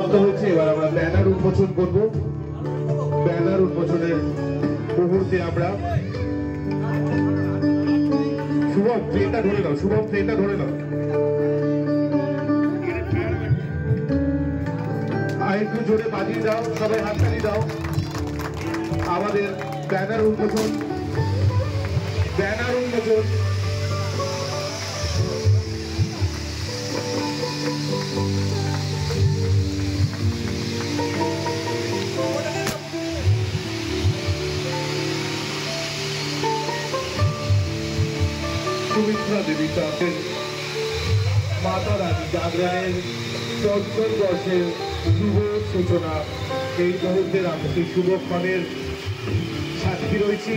হচ্ছে এবার আমরা ব্যানার উন্মোচন করব। ব্যানার উন্মোচনের মুহূর্তে আমরা শুভম ট্রেনটা ধরে নাও, শুভম ট্রেনটা ধরে নাও। আর একটু জোরে বাজিয়ে দাও, সবাই হাততালি দাও। আমাদের ব্যানার উন্মোচন, ব্যানার উন্মোচন। সুমিত্রা দেবী চাঁদের মাতা রানী জাগরণের 14 বর্ষের শুভ সূচনা। এই মুহূর্তে আমরা সেই শুভক্ষণের সাক্ষী রয়েছি।